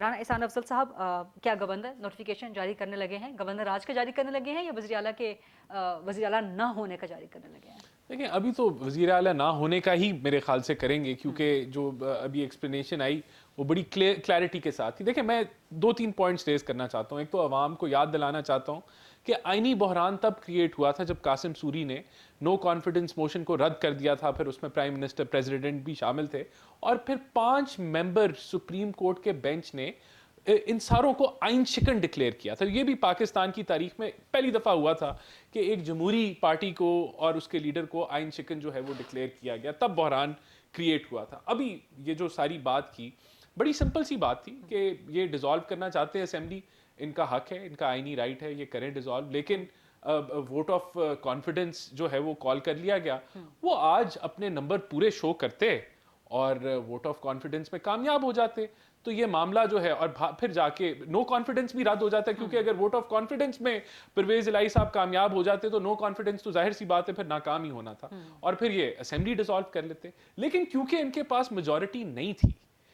एहसान अफजल साहब, क्या गवर्नर नोटिफिकेशन जारी करने लगे हैं? गवर्नर राज का जारी करने लगे हैं या वज़ीर आला के वज़ीर आला ना होने का जारी करने लगे हैं? देखिए, अभी तो वज़ीर आला ना होने का ही मेरे ख्याल से करेंगे, क्योंकि जो अभी एक्सप्लेनेशन आई वो बड़ी क्लैरिटी के साथ थी। देखिए, मैं 2-3 पॉइंट्स रेज़ करना चाहता हूँ। एक तो अवाम को याद दिलाना चाहता हूँ कि आईनी बहरान तब क्रिएट हुआ था जब कासिम सूरी ने नो कॉन्फिडेंस मोशन को रद्द कर दिया था। फिर उसमें प्राइम मिनिस्टर, प्रेसिडेंट भी शामिल थे और फिर 5 मेंबर सुप्रीम कोर्ट के बेंच ने इन सारों को आइन शिकन डिक्लेयर किया था। ये भी पाकिस्तान की तारीख में पहली दफ़ा हुआ था कि एक जमहूरी पार्टी को और उसके लीडर को आइन शिकन जो है वो डिक्लेयर किया गया, तब बहरान क्रिएट हुआ था। अभी ये जो सारी बात की, बड़ी सिंपल सी बात थी कि ये डिसॉल्व करना चाहते हैं असेंबली, इनका हक है, इनका आइनी राइट है, ये करें डिसॉल्व। लेकिन वोट ऑफ कॉन्फिडेंस जो है वो कॉल कर लिया गया, वो आज अपने नंबर पूरे शो करते और वोट ऑफ कॉन्फिडेंस में कामयाब हो जाते तो ये मामला जो है, और फिर जाके नो कॉन्फिडेंस भी रद्द हो जाता है, क्योंकि अगर वोट ऑफ कॉन्फिडेंस में परवेज इलाही साहब कामयाब हो जाते तो नो कॉन्फिडेंस तो जाहिर सी बात है फिर नाकाम ही होना था और फिर ये असेंबली डिसॉल्व कर लेते। लेकिन क्योंकि इनके पास मेजॉरिटी नहीं थी,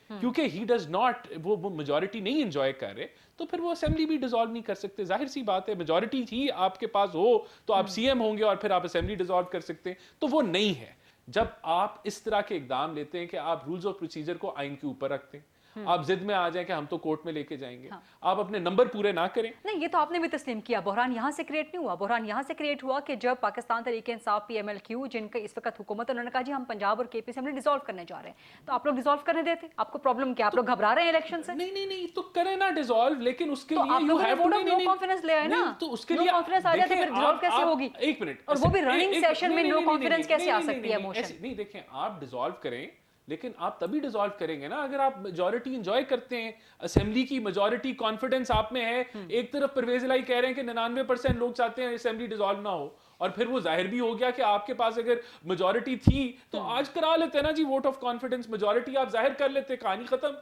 क्योंकि ही डज नॉट, वो मेजॉरिटी नहीं एंजॉय कर रहे, तो फिर वो असेंबली भी डिसॉल्व नहीं कर सकते। जाहिर सी बात है, मेजॉरिटी ही आपके पास हो तो आप सीएम होंगे और फिर आप असेंबली डिसॉल्व कर सकते हैं, तो वो नहीं है। जब आप इस तरह के इकदाम लेते हैं कि आप रूल्स ऑफ प्रोसीजर को आइन के ऊपर रखते हैं, आप जिद में आ जाए कि हम तो कोर्ट में लेके जाएंगे, हाँ। आप अपने नंबर पूरे ना करें। नहीं, ये तो आपने भी तस्लीम किया। बहरान यहाँ से क्रिएट नहीं हुआ। बहरान यहाँ से क्रिएट हुआ कि जब पाकिस्तान तहरीक इंसाफ PMLQ, जिनका इस वक्त हुकूमत, उन्होंने कहा जी हम पंजाब और KP असेंबली डिसॉल्व करने जा रहे हैं, तो आप लोग डिसॉल्व करने देते? आपको प्रॉब्लम क्या? आप लोग घबरा रहे हैं इलेक्शन से? नहीं नहीं नहीं, तो करें ना डिसॉल्व, लेकिन उसके लिए आप लोग वोट ऑफ नो कॉन्फिडेंस ले आए ना, तो उसके लिए कॉन्फिडेंस आ जाए तो फिर डिसॉल्व कैसे होगी? एक मिनट, और वो भी रनिंग सेशन में नो कॉन्फिडेंस कैसे आ सकती है मोशन? नहीं, देखें, आप डिसॉल्व करें, लेकिन आप तभी डिसॉल्व करेंगे ना अगर आप मेजॉरिटी एंजॉय करते हैं, असेंबली की मेजॉरिटी, कॉन्फिडेंस आप में है। एक तरफ परवेज इलाही कह रहे हैं कि 99% लोग चाहते हैं असेंबली डिसॉल्व ना हो, और फिर वो जाहिर भी हो गया कि आपके पास अगर मेजॉरिटी थी तो आज करा लेते हैं ना जी वोट ऑफ कॉन्फिडेंस, मेजॉरिटी आप जाहिर कर लेते, कहानी खत्म।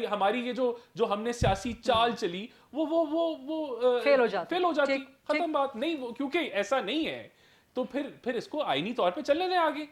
हमारी ये जो हमने सियासी चाल चली वो फेल हो जाती, खत्म बात। नहीं, क्योंकि ऐसा नहीं है, तो फिर इसको आईनी तौर पे चलने दें आगे।